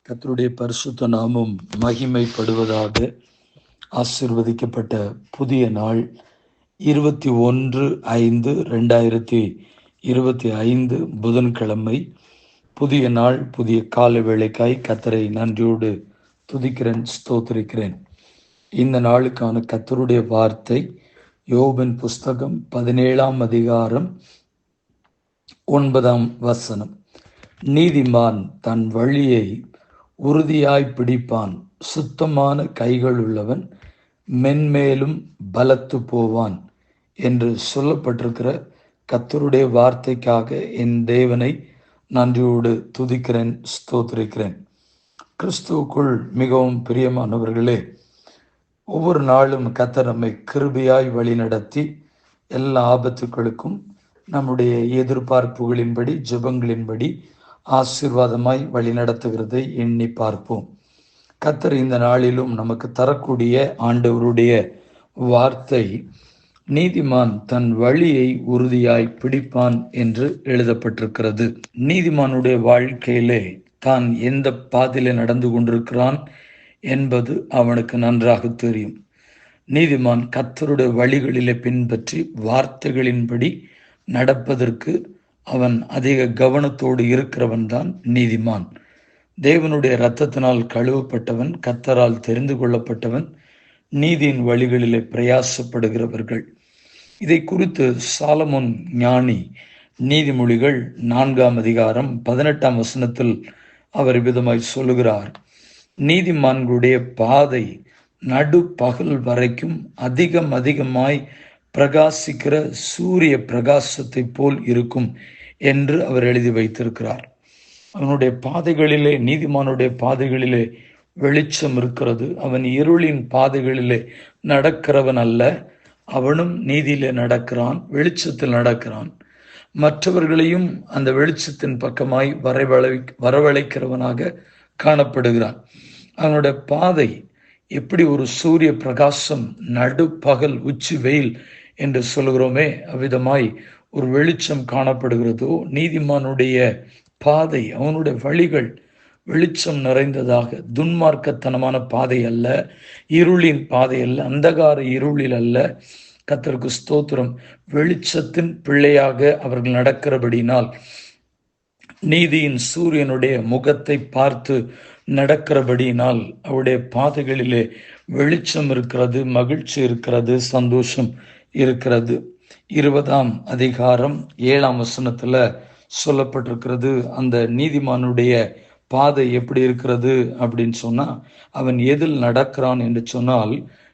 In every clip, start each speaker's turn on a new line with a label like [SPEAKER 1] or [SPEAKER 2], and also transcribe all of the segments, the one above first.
[SPEAKER 1] கர்த்தருடைய பரிசுத்த நாமம் மகிமைப்படுவதாக. ஆசீர்வதிக்கப்பட்ட புதிய நாள் 21/5/2025 புதன்கிழமை. புதிய நாள், புதிய கால வேளைக்காய் கர்த்தரை நன்றியோடு துதிக்கிறேன், ஸ்தோத்திரிக்கிறேன். இந்த நாளுக்கான கர்த்தருடைய வார்த்தை யோபின் புஸ்தகம் 17ஆம் அதிகாரம் 9ஆம் வசனம். நீதிமான் தன் வழியை உறுதியாய் பிடிப்பான், சுத்தமான கைகள் உள்ளவன் மென்மேலும் பலத்து போவான் என்று சொல்லப்பட்டிருக்கிற கர்த்தருடைய வார்த்தைக்காக என் தேவனை நன்றியோடு துதிக்கிறேன், ஸ்தோத்திரிக்கிறேன். கிறிஸ்துவுக்குள் மிகவும் பிரியமானவர்களே, ஒவ்வொரு நாளும் கர்த்தர் நம்மை கிருபையாய் வழி நடத்தி எல்லா ஆபத்துக்களுக்கும் நம்முடைய எதிர்பார்ப்புகளின்படி, ஜெபங்களின்படி ஆசீர்வாதமாய் வழி நடத்துகிறதை எண்ணி பார்ப்போம். கர்த்தர் இந்த நாளிலும் நமக்கு தரக்கூடிய ஆண்டவருடைய வார்த்தை, நீதிமான் தன் வழியை உறுதியாய் பிடிப்பான் என்று எழுதப்பட்டிருக்கிறது. நீதிமானுடைய வாழ்க்கையிலே தான் எந்த பாதையிலே நடந்து கொண்டிருக்கிறான் என்பது அவனுக்கு நன்றாக தெரியும். நீதிமான் கர்த்தருடைய வழிகளிலே பின்பற்றி வார்த்தைகளின்படி நடப்பதற்கு அவன் அதிக கவனத்தோடு இருக்கிறவன் தான் நீதிமான். தேவனுடைய இரத்தத்தினால் கழுவப்பட்டவன், கர்த்தரால் தெரிந்து கொள்ளப்பட்டவன், நீதியின் வழிகளிலே பிரயாசப்படுகிறவர்கள். இதை குறித்து சாலமோன் ஞானி நீதிமொழிகள் 4ஆம் அதிகாரம் 18ஆம் வசனத்தில் அவர் விதமாய் சொல்லுகிறார், நீதிமான்களுடைய பாதை நடு பகல் வரைக்கும் அதிகமாய் பிரகாசிக்கிற சூரிய பிரகாசத்தை போல் இருக்கும் என்று அவர் எழுதி வைத்திருக்கிறார். அவனுடைய பாதைகளிலே, நீதிமானுடைய பாதைகளிலே வெளிச்சம் இருக்கிறது. அவன் இருளின் பாதைகளிலே நடக்கிறவன் அல்ல, அவனும் நீதியிலே நடக்கிறான், வெளிச்சத்தில் நடக்கிறான். மற்றவர்களையும் அந்த வெளிச்சத்தின் பக்கமாய் வரவழைக்கிறவனாக காணப்படுகிறான். அவனுடைய பாதை எப்படி ஒரு சூரிய பிரகாசம், நடுப்பகல் உச்சி வெயில் என்று சொல்கிறோமே, அவ்விதமாய் ஒரு வெளிச்சம் காணப்படுகிறதோ, நீதிமானுடைய பாதை, அவனுடைய வழிகள் வெளிச்சம் நிறைந்ததாக, துன்மார்க்கத்தனமான பாதை அல்ல, இருளின் பாதை அல்ல, அந்தகார இருளில் அல்ல. கர்த்தருக்கு ஸ்தோத்திரம். வெளிச்சத்தின் பிள்ளையாக அவர்கள் நடக்கிறபடினால், நீதியின் சூரியனுடைய முகத்தை பார்த்து நடக்கிறபடியினால் அவருடைய பாதைகளிலே வெளிச்சம் இருக்கிறது, மகிழ்ச்சி இருக்கிறது, சந்தோஷம் இருக்கிறது. 20ஆம் அதிகாரம் 7ஆம் வசனத்துல சொல்லப்பட்டிருக்கிறது, அந்த நீதிமானுடைய பாதை எப்படி இருக்கிறது அப்படின்னு சொன்னா, அவன் எதில் நடக்கிறான் என்று சொன்னால்,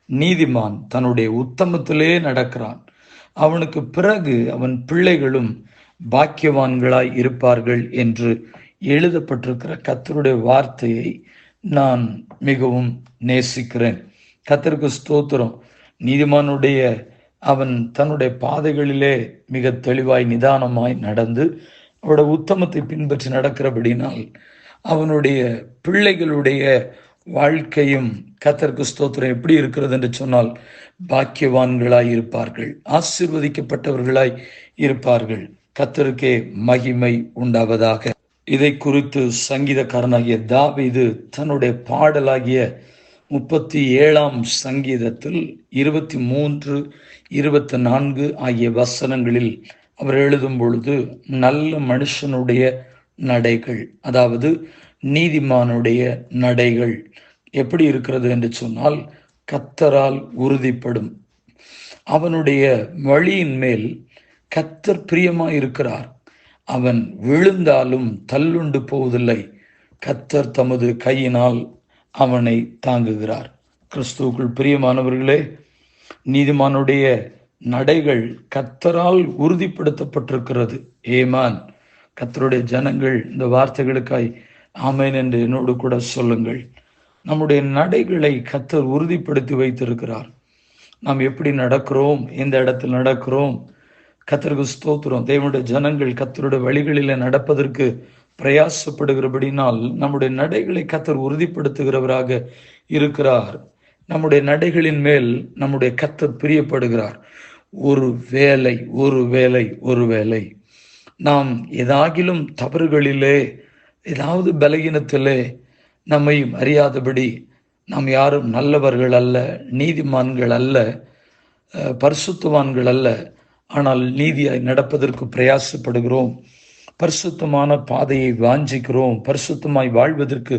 [SPEAKER 1] நீதிமான் தன்னுடைய உத்தமத்திலே நடக்கிறான். அவனுக்கு பிறகு அவன் பிள்ளைகளும் பாக்கியவான்களாய் இருப்பார்கள் என்று எழுதப்பட்டிருக்கிற கர்த்தருடைய வார்த்தையை நான் மிகவும் நேசிக்கிறேன். கர்த்தருக்கு ஸ்தோத்திரம். நீதிமானுடைய அவன் தன்னுடைய பாதைகளிலே மிக தெளிவாய் நிதானமாய் நடந்து அவருடைய உத்தமத்தை பின்பற்றி நடக்கிறபடினால் அவனுடைய பிள்ளைகளுடைய வாழ்க்கையும் கர்த்தருக்கு ஸ்தோத்திரம் எப்படி இருக்கிறது என்று சொன்னால், பாக்கியவான்களாய் இருப்பார்கள், ஆசீர்வதிக்கப்பட்டவர்களாய் இருப்பார்கள். கர்த்தருக்கே மகிமை உண்டாவதாக. இதை குறித்து சங்கீதக்காரனாகிய தாவீது தன்னுடைய பாடலாகிய 37ஆம் சங்கீதத்தில் 23, 24 ஆகிய வசனங்களில் அவர் எழுதும் பொழுது, நல்ல மனுஷனுடைய நடைகள், அதாவது நீதிமானுடைய நடைகள் எப்படி இருக்கிறது என்று சொன்னால், கர்த்தரால் உறுதிப்படும். அவனுடைய வழியின் மேல் கர்த்தர் பிரியமாய் இருக்கிறார். அவன் விழுந்தாலும் தள்ளுண்டு போவதில்லை. கர்த்தர் தமது கையினால் அவனை தாங்குகிறார். கிறிஸ்துவுக்குள் பிரியமானவர்களே, நீதிமானுடைய நடைகள் கர்த்தரால் உறுதிப்படுத்தப்பட்டிருக்கிறது. ஏமான். கர்த்தருடைய ஜனங்கள் இந்த வார்த்தைகளுக்காய் ஆமேன் என்று என்னோடு கூட சொல்லுங்கள். நம்முடைய நடைகளை கர்த்தர் உறுதிப்படுத்தி வைத்திருக்கிறார். நாம் எப்படி நடக்கிறோம், எந்த இடத்தில் நடக்கிறோம், கர்த்தருக்கு ஸ்தோத்திரம். தேவனுடைய ஜனங்கள் கர்த்தருடைய வழிகளில் நடப்பதற்கு பிரயாசப்படுகிறபடினால் நம்முடைய நடைகளை கர்த்தர் உறுதிப்படுத்துகிறவராக இருக்கிறார். நம்முடைய நடைகளின் மேல் நம்முடைய கர்த்தர் பிரியப்படுகிறார். ஒரு வேளை நாம் ஏதாகிலும் தவறுகளிலே, ஏதாவது பலகீனத்திலே நம்மையும் அறியாதபடி நாம் யாரும் நல்லவர்கள் அல்ல, நீதிமான்கள் அல்ல, பரிசுத்தவான்கள் அல்ல. ஆனால் நீதியாய் நடப்பதற்கு பிரயாசப்படுகிறோம். பரிசுத்தமான பாதையை வாஞ்சிக்கிறோம். பரிசுத்தமாய் வாழ்வதற்கு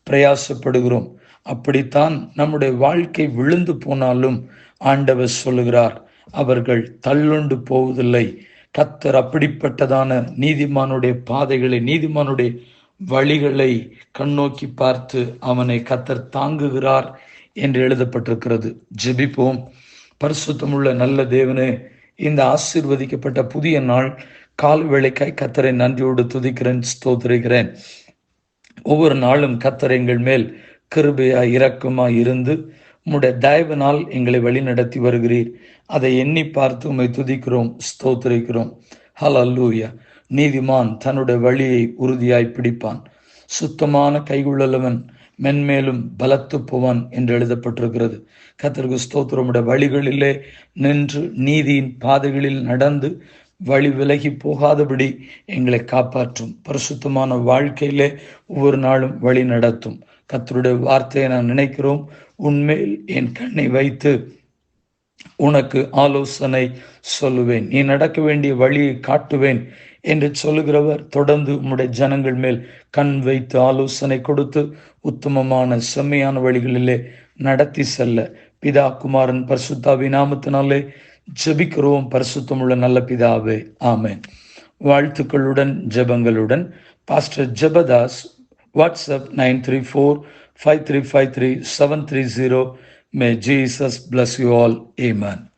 [SPEAKER 1] பிரயாசப்படுகிறோம். அப்படித்தான் நம்முடைய வாழ்க்கை விழுந்து போனாலும் ஆண்டவர் சொல்லுகிறார், அவர்கள் தள்ளுண்டு போவதில்லை. கர்த்தர் அப்படிப்பட்டதான நீதிமானுடைய பாதைகளை, நீதிமானுடைய வழிகளை கண்ணோக்கி பார்த்து அவனை கர்த்தர் தாங்குகிறார் என்று எழுதப்பட்டிருக்கிறது. ஜெபிப்போம். பரிசுத்தமுள்ள நல்ல தேவனே, இந்த ஆசீர்வதிக்கப்பட்ட புதிய நாள் கால் வேளைக்காய் கர்த்தரை நன்றியோடு துதிக்கிறேன், ஸ்தோத்திரிக்கிறேன். ஒவ்வொரு நாளும் கர்த்தர் எங்கள் மேல் கிருபையாய் இரக்கமாய் இருந்து உம்முடைய தயவினால் எங்களை வழி நடத்தி வருகிறீர். அதை எண்ணி பார்த்து உம்மை துதிக்கிறோம், ஸ்தோத்திரிக்கிறோம். ஹல்லேலூயா. நீதிமான் தன்னுடைய வழியை உறுதியாய் பிடிப்பான். சுத்தமான கையுள்ளவன் மென்மேலும் பலத்து போவான் என்று எழுதப்பட்டிருக்கிறது. கர்த்தருக்கு ஸ்தோத்திரம். உம்முடைய வழிகளிலே நின்று நீதியின் பாதைகளில் நடந்து வழி விலகி போகாதபடி எங்களை காப்பாற்றும். பரிசுத்தமான வாழ்க்கையிலே ஒவ்வொரு நாளும் வழி நடத்தும். கர்த்தருடைய வார்த்தையை நான் நினைக்கிறோம். உன்மேல் என் கண்ணை வைத்து உனக்கு ஆலோசனை சொல்லுவேன், நீ நடக்க வேண்டிய வழியை காட்டுவேன் என்று சொல்லுகிறவர் தொடர்ந்து உம்முடைய ஜனங்கள் மேல் கண் வைத்து ஆலோசனை கொடுத்து உத்தமமான செம்மையான வழிகளிலே நடத்தி செல்ல பிதா குமாரன் பரிசுத்தாவின் நாமத்தினாலே ஜெபிக்கிறோம். பரிசுத்தமுள்ள நல்ல பிதாவே, ஆமென். வாழ்த்துக்களுடன் ஜெபங்களுடன் pastor Jebadas. WhatsApp 934-5353-730. May Jesus bless you all. Amen.